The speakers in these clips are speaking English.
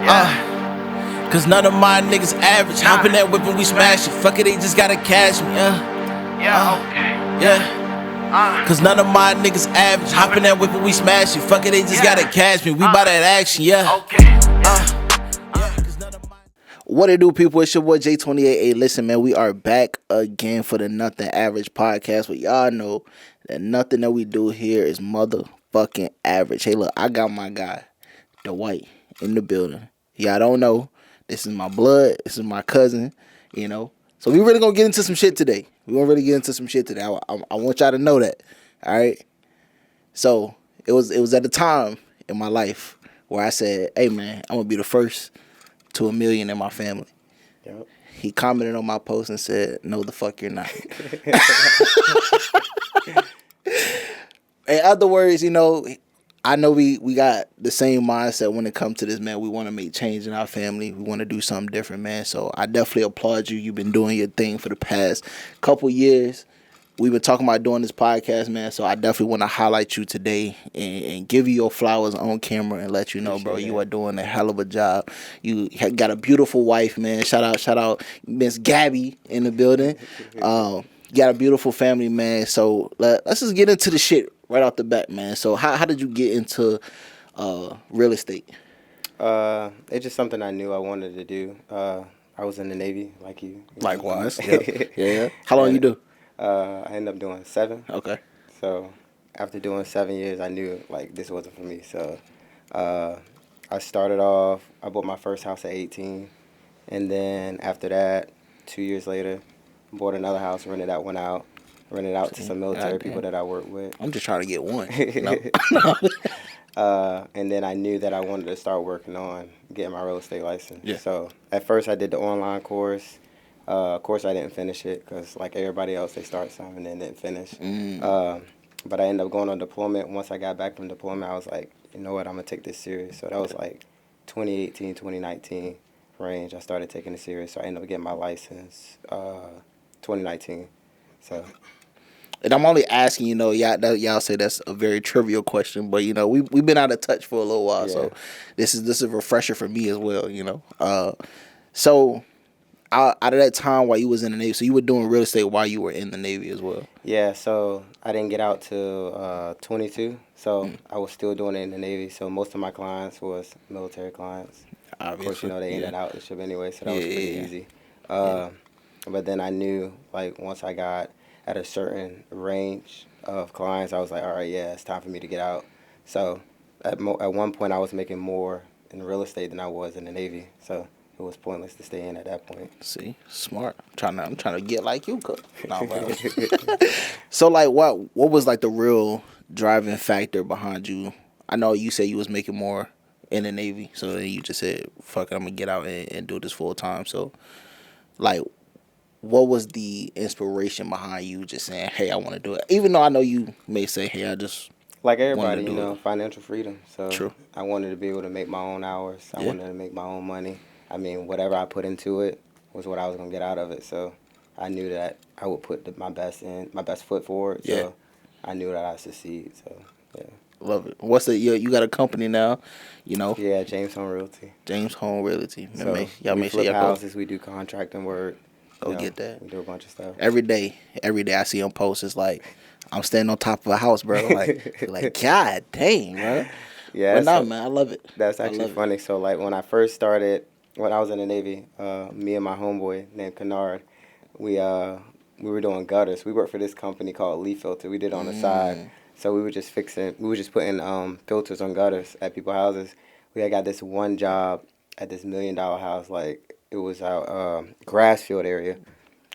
Cause none of my niggas average. Hop in that whip and we smash it. Fuck it, they just gotta cash me. Cause none of my niggas average. Hop in that whip and we smash it. Fuck it, they just gotta cash me. We buy that action, What it do, people? It's your boy J28. Hey, listen, man, we are back again for the Nothing Average podcast. But y'all know that nothing that we do here is motherfucking average. Hey, look, I got my guy, Dwight, in the building. Y'all don't know. This is my blood. This is my cousin, you know. So we really gonna get into some shit today. I want y'all to know that, all right? So it was at a time in my life where I said, hey, man, I'm gonna be the first to 1 million in my family. Yep. He commented on my post and said, no, the fuck you're not. In other words, you know, I know we got the same mindset when it comes to this, man. We want to make change in our family. We want to do something different, man. So I definitely applaud you. You've been doing your thing for the past couple years. We've been talking about doing this podcast, man. So I definitely want to highlight you today and give you your flowers on camera and let you know, bro, you are doing a hell of a job. You got a beautiful wife, man. Shout out Miss Gabby in the building. You got a beautiful family, man. So let's just get into the shit right off the bat, man. So how did you get into real estate? It's just something I knew I wanted to do. I was in the Navy, like you. Likewise. Yep. Yeah. How long you do? I ended up doing 7. Okay. So after doing 7 years, I knew like this wasn't for me. So I started off. I bought my first house at 18, and then after that, 2 years later, bought another house, rented that one out. Rented out to some military people that I work with. I'm just trying to get one. And then I knew that I wanted to start working on getting my real estate license. Yeah. So at first I did the online course. Of course, I didn't finish it because like everybody else, they start something and then didn't finish. But I ended up going on deployment. Once I got back from deployment, I was like, you know what, I'm going to take this serious. So that was like 2018, 2019 range. I started taking it serious. So I ended up getting my license 2019. So... And I'm only asking, you know, y'all say that's a very trivial question, but you know, we've been out of touch for a little while, so this is a refresher for me as well, you know. So out of that time while you was in the Navy, so you were doing real estate while you were in the Navy as well. Yeah, so I didn't get out till 22, so I was still doing it in the Navy. So most of my clients was military clients. Obviously, of course, you know they in and out the ship anyway, so that was pretty easy. But then I knew like once I got at a certain range of clients, I was like, all right, yeah, it's time for me to get out. So at one point, I was making more in real estate than I was in the Navy. So it was pointless to stay in at that point. See, smart. I'm trying to get like you, cook. No, so like, what was like the real driving factor behind you? I know you said you was making more in the Navy, so then you just said, fuck it, I'm gonna get out and do this full time. So like, what was the inspiration behind you just saying, hey, I want to do it? Even though I know you may say, hey, I just like everybody, you know, financial freedom. So true. I wanted to be able to make my own hours. I wanted to make my own money. I mean, whatever I put into it was what I was going to get out of it. So I knew that I would put my best foot forward. So I knew that I'd succeed. So, yeah. Love it. What's the you got a company now, you know? Yeah, James Home Realty. James Home Realty. So we flip houses, we do contracting work. Go get that. We do a bunch of stuff. Every day I see on posts, it's like, I'm standing on top of a house, bro. Like God dang, bro. Yeah. But no, man, I love it. That's actually funny. So, like, when I first started, when I was in the Navy, me and my homeboy named Kennard, we were doing gutters. We worked for this company called Leaf Filter. We did it on the side. So we were just putting filters on gutters at people's houses. We had got this one job at this $1 million house, like, it was our Grassfield area.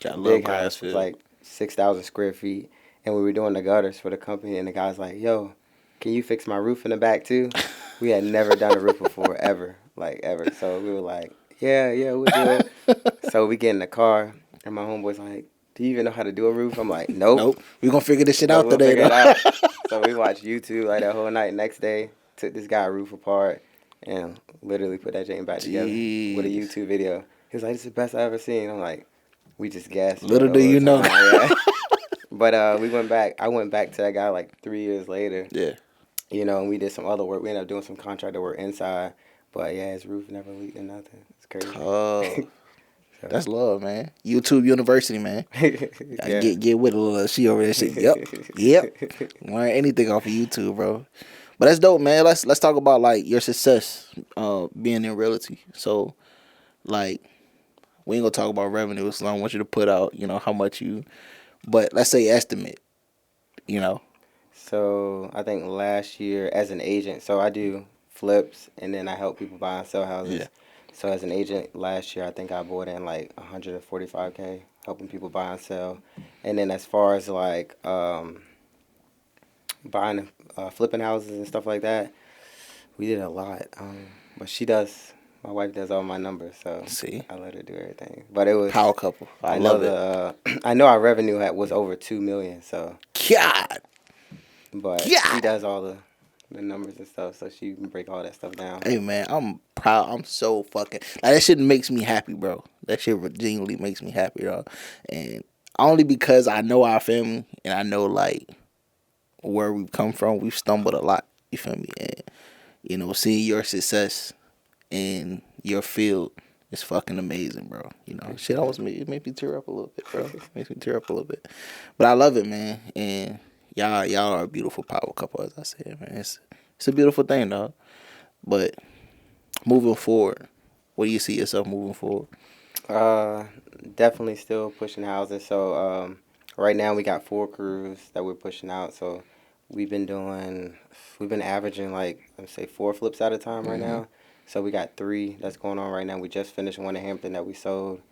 Got a big little house, was like 6,000 square feet, and we were doing the gutters for the company. And the guy's like, "Yo, can you fix my roof in the back too?" We had never done a roof before, ever. So we were like, "Yeah, we'll do it." So we get in the car, and my homeboy's like, "Do you even know how to do a roof?" I'm like, "Nope. We're gonna figure this shit out today." So we watched YouTube like that whole night. Next day, took this guy's roof apart and literally put that thing back together with a YouTube video. He was like, "This is the best I've ever seen." I'm like, we just gassed. Little do you know. But we went back. I went back to that guy like 3 years later. Yeah. You know, and we did some other work. We ended up doing some contractor work inside. But yeah, his roof never leaked or nothing. It's crazy. Oh, So. that's love, man. YouTube University, man. Yeah. Get with a little. She over there. Shit. Yep. Learn anything off of YouTube, bro. But that's dope, man. Let's talk about like your success, being in realty. So, like, we ain't gonna talk about revenue. So I don't want you to put out, how much you. But let's say estimate. You know. So I think last year as an agent, so I do flips and then I help people buy and sell houses. Yeah. So as an agent last year, I think I bought in like 145K helping people buy and sell. And then as far as like buying, flipping houses and stuff like that, we did a lot. But my wife does all my numbers, so See, I let her do everything. But it was power couple. I love it. I know our revenue was over 2 million. So God. but she does all the numbers and stuff, so she can break all that stuff down. Hey man, I'm proud. I'm so fucking like that shit makes me happy, bro. That shit genuinely makes me happy, dog. And only because I know our family and I know like where we've come from. We've stumbled a lot. You feel me? And seeing your success in your field is fucking amazing, bro. Shit almost it makes me tear up a little bit, bro. Makes me tear up a little bit. But I love it, man. And y'all are a beautiful power couple, as I said, man. It's a beautiful thing, dog. But moving forward, what do you see yourself moving forward? Definitely still pushing houses. So right now we got 4 crews that we're pushing out. So we've been averaging like let's say 4 flips at a time right now. So we got 3 that's going on right now. We just finished one in Hampton that we sold.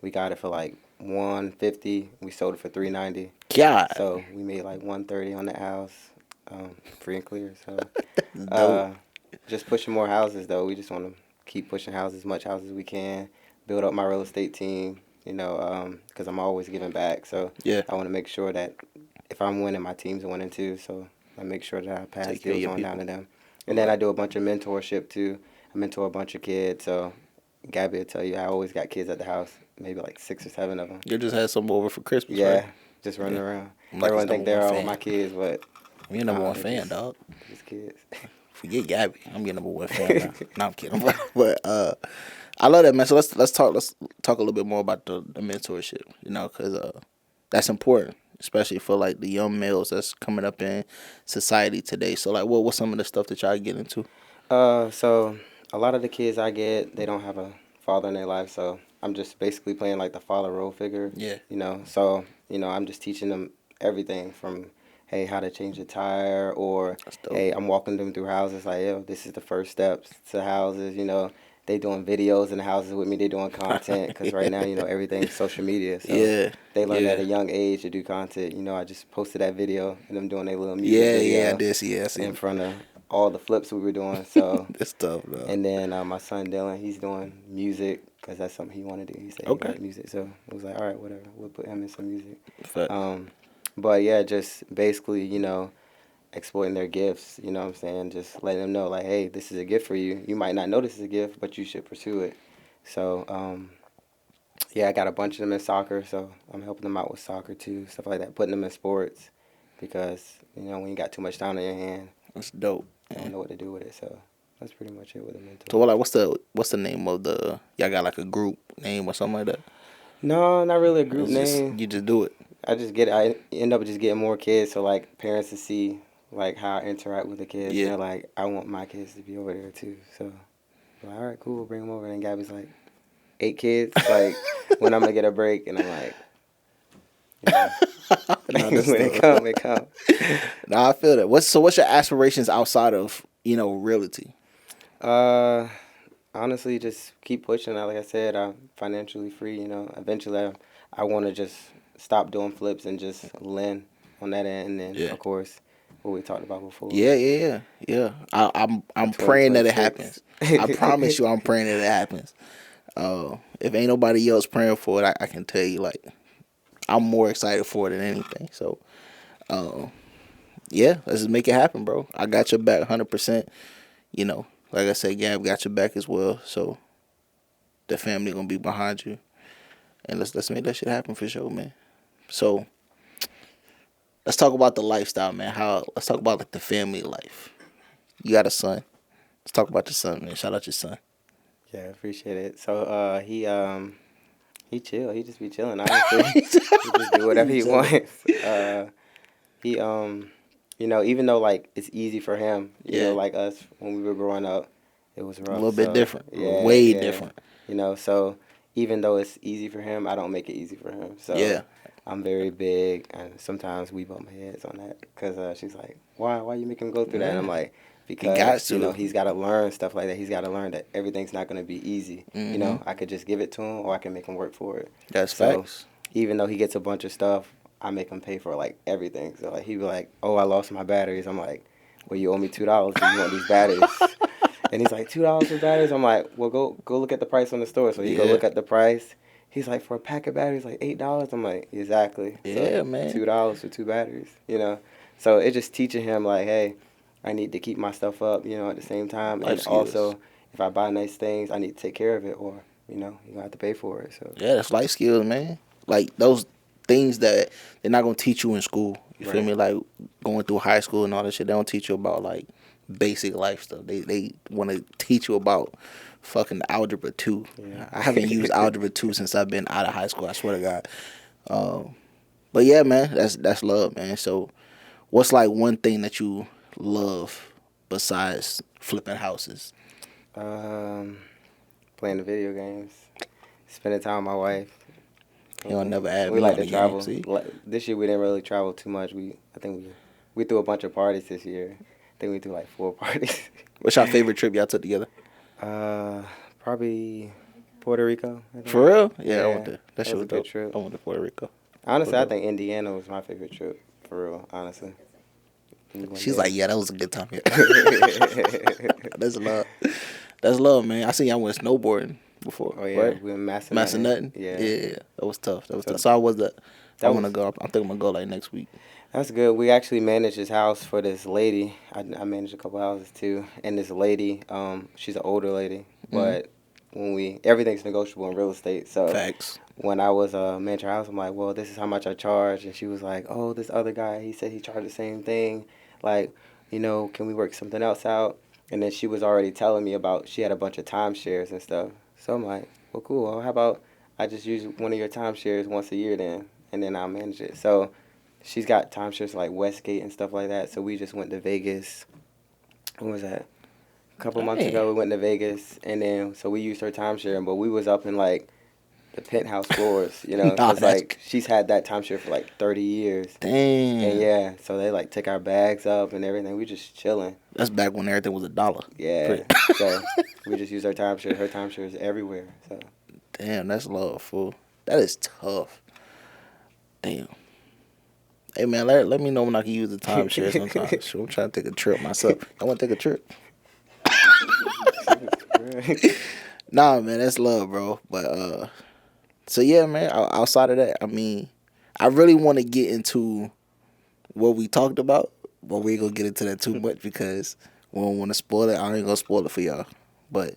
We got it for like 150. We sold it for 390. God. So we made like 130 on the house, free and clear. So just pushing more houses though. We just want to keep pushing houses, as much houses as we can. Build up my real estate team. Because I'm always giving back. So yeah, I want to make sure that if I'm winning, my team's winning too. So I make sure that I pass deals on down to them. And then I do a bunch of mentorship too. I mentor a bunch of kids. So Gabby will tell you, I always got kids at the house, maybe like 6 or 7 of them. You just had some over for Christmas, yeah, right? Just running around. Like everyone think they're all my kids, but I'm your number one fan, dog. Just kids. Forget Gabby. I'm your number one fan now. No, I'm kidding. But I love that, man. So let's talk a little bit more about the mentorship, because that's important, especially for like the young males that's coming up in society today. So like, what's some of the stuff that y'all get into? So a lot of the kids I get, they don't have a father in their life, so I'm just basically playing like the father role figure. Yeah. So I'm just teaching them everything from hey, how to change a tire, or hey, I'm walking them through houses like, yo, this is the first steps to houses. They doing videos in the houses with me. They doing content because right now, everything's social media. So they learn at a young age to do content. I just posted that video and them doing their little music video. Yeah, I did see it. In front of all the flips we were doing. So that's tough, though. And then my son Dylan, he's doing music because that's something he wanted to do. He said he liked music, so I was like, all right, whatever. We'll put him in some music. But yeah, just basically, exploiting their gifts, you know what I'm saying? Just letting them know, like, hey, this is a gift for you. You might not know this is a gift, but you should pursue it. So, I got a bunch of them in soccer, so I'm helping them out with soccer too, stuff like that, putting them in sports because, when you got too much time on your hand. That's dope. I don't know what to do with it, so that's pretty much it with a mentor. So, like, what's the name of y'all got like a group name or something like that? No, not really a group name. You just do it. I end up just getting more kids, so like parents to see like how I interact with the kids. Yeah. They're like, I want my kids to be over there too. So, all right, cool, we'll bring them over. And Gabby's like, 8 kids. Like, when I'm gonna get a break, and I'm like, when it come, it come. No, I feel that. What's your aspirations outside of realty? Honestly, just keep pushing. Like I said, I'm financially free. Eventually, I want to just stop doing flips and just lend on that end. And then, of course, what we talked about before. Yeah. I'm praying that it happens. I promise you, I'm praying that it happens. If ain't nobody else praying for it, I can tell you, like, I'm more excited for it than anything. So, let's just make it happen, bro. I got your back 100%. Like I said, Gab got your back as well. So, the family gonna be behind you, and let's make that shit happen for sure, man. So, let's talk about the lifestyle, man. Let's talk about like the family life. You got a son. Let's talk about your son, man. Shout out your son. Yeah, appreciate it. So he chill. He just be chilling. Honestly, he just do whatever he wants. He even though like it's easy for him, like us when we were growing up, it was rough. A little bit different. Yeah, Way different. So even though it's easy for him, I don't make it easy for him. So I'm very big, and sometimes we bump heads on that because she's like, "Why you make him go through that?" And I'm like, because he's got to learn stuff like that. He's got to learn that everything's not going to be easy. I could just give it to him, or I can make him work for it. That's facts. Even though he gets a bunch of stuff, I make him pay for like everything. So like he be like, "Oh, I lost my batteries." I'm like, "Well, you owe me $2 if you want these batteries." And he's like, $2 for batteries? I'm like, well, go look at the price on the store. So he go look at the price. He's like, for a pack of batteries, like $8. I'm like, exactly. Yeah, so man. $2 for 2 batteries, So it just teaching him like, hey, I need to keep my stuff up, at the same time. Life and skills. Also, if I buy nice things, I need to take care of it, or you're gonna have to pay for it. So yeah, that's life skills, man. Like those things that they're not gonna teach you in school. You feel me? Like going through high school and all that shit. They don't teach you about like basic life stuff. They want to teach you about fucking algebra 2. Yeah. I haven't used algebra 2 since I've been out of high school. I swear to God. But yeah, man, that's love, man. So, what's like one thing that you love besides flipping houses? Playing the video games, spending time with my wife. You don't never add we me like on to travel. See? This year we didn't really travel too much. I think we threw a bunch of parties this year. I think we threw like 4 parties. What's your favorite trip y'all took together? Probably Puerto Rico. For real? Yeah, I went there. That was a good trip. I went to Puerto Rico. Honestly, I think Indiana was my favorite trip. For real, honestly. She's like, yeah, that was a good time. Yeah. That's love. That's love, man. I seen y'all went snowboarding before. Oh yeah, right? We went Massanutten. Yeah, that was tough. So I want to go. I think I'm gonna go like next week. That's good. We actually managed this house for this lady. I managed a couple houses too, and this lady, she's an older lady, but when everything's negotiable in real estate. So facts. When I was managing her house, I'm like, well, this is how much I charge, and she was like, oh, this other guy, he said he charged the same thing. Like, can we work something else out? And then she was already telling me about she had a bunch of timeshares and stuff. So I'm like, well, cool. Well, how about I just use one of your timeshares once a year then, and then I'll manage it. So she's got timeshares like Westgate and stuff like that. So we just went to Vegas. When was that? A couple months ago, we went to Vegas, and then so we used her timeshare, but we was up in like the penthouse floors, because like she's had that timeshare for like 30 years. Damn. And so they like took our bags up and everything. We just chilling. That's back when everything was $1. Yeah. So we just used her timeshare. Her timeshare is everywhere. So. Damn, that's love, fool. That is tough. Damn. Hey man, let me know when I can use the timeshare sometime. I'm trying to take a trip myself. I want to take a trip. Nah, man, that's love, bro. But so yeah, man. Outside of that, I mean, I really want to get into what we talked about, but we ain't gonna get into that too much because we don't want to spoil it. I ain't gonna spoil it for y'all. But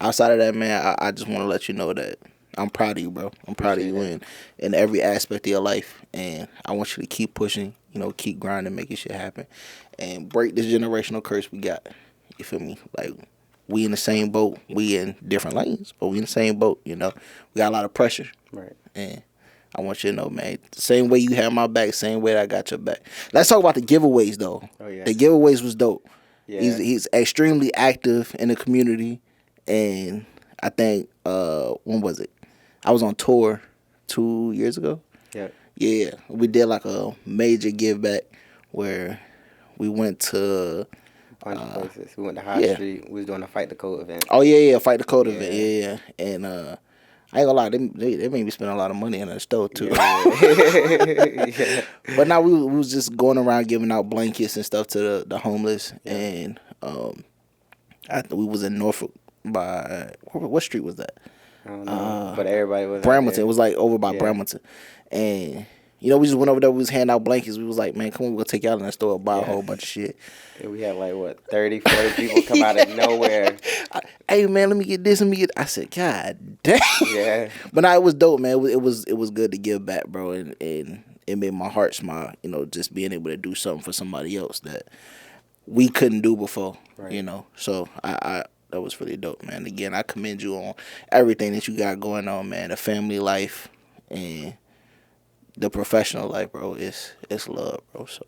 outside of that, man, I just want to let you know that I'm proud of you, bro. I'm proud of you in every aspect of your life, and I want you to keep pushing. Keep grinding, making shit happen, and break this generational curse we got. You feel me? Like, we in the same boat. We in different lanes, but we in the same boat, We got a lot of pressure. Right. And I want you to know, man, same way you have my back, same way that I got your back. Let's talk about the giveaways, though. Oh, yeah. The giveaways was dope. Yeah. He's extremely active in the community, and I think, when was it? I was on tour 2 years ago. Yeah. Yeah. We did like a major give back where we went to bunch of places. We went to High Street. We was doing a Fight the Code event. Oh yeah, Fight the Code event. Yeah. And I ain't gonna lie, they made me spend a lot of money in the store too. Yeah. But now we was just going around giving out blankets and stuff to the homeless, and we was in Norfolk by what street was that? I don't know, but everybody was Bramilton. It was like over by Bramilton, and we just went over there. We was handing out blankets. We was like, man, come on, we'll take you out in that store, buy a whole bunch of shit. And we had like 30, 40 people come out of nowhere. Hey man, let me get this. I said, God damn. Yeah. But nah, it was dope, man. It was good to give back, bro, and it made my heart smile. Just being able to do something for somebody else that we couldn't do before. Right. You know, so I that was really dope, man. Again, I commend you on everything that you got going on, man. The family life and the professional life, bro. It's love, bro. So,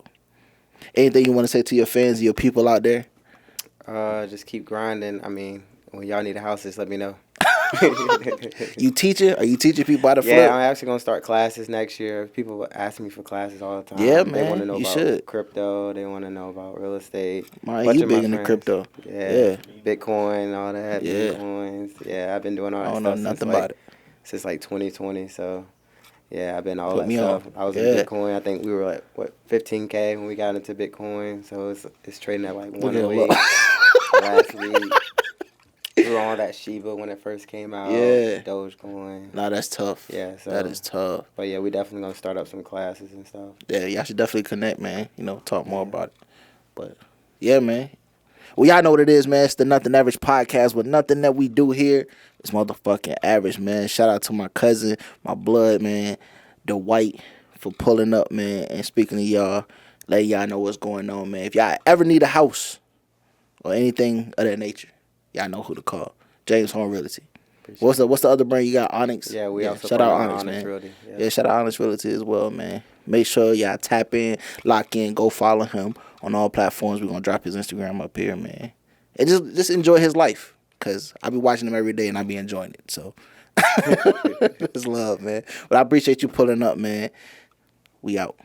anything you want to say to your fans, your people out there? Just keep grinding. I mean, when y'all need a house, just let me know. You teaching? Are you teaching people how to flip? Yeah, I'm actually gonna start classes next year. People ask me for classes all the time. Yeah, They want to man. know You about should. crypto. They want to know about real estate. Man, Bunch you of my big into friends. crypto. Yeah. Bitcoin, all that. Yeah. Bitcoins. Yeah, I've been doing all I that don't know stuff nothing about it. since like 2020. So yeah, I've been all Put that me stuff. on. I was in Yeah. Bitcoin. I think we were at what 15K when we got into Bitcoin. So it's trading at like Look at him, 108 look. last week. We were on that Shiba when it first came out. Yeah. Dogecoin. Nah, that's tough. Yeah, so That is tough. But yeah, we definitely gonna start up some classes and stuff. Yeah, y'all should definitely connect, man. You know, talk more about it. But yeah, man. Well, y'all know what it is, man. It's the Nothing Average podcast, but nothing that we do here is motherfucking average, man. Shout out to my cousin, my blood, man, Dwight, for pulling up, man. And speaking to y'all, letting y'all know what's going on, man. If y'all ever need a house or anything of that nature, y'all know who to call. James Home Realty. What's the other brand you got? Onyx. Yeah, we also shout out partner with Onyx, Onyx man. Realty. Yeah, shout out Onyx Realty as well, man. Make sure y'all tap in, lock in, go follow him on all platforms. We're gonna drop his Instagram up here, man. And just enjoy his life, cause I be watching him every day and I be enjoying it. So it's love, man. But I appreciate you pulling up, man. We out.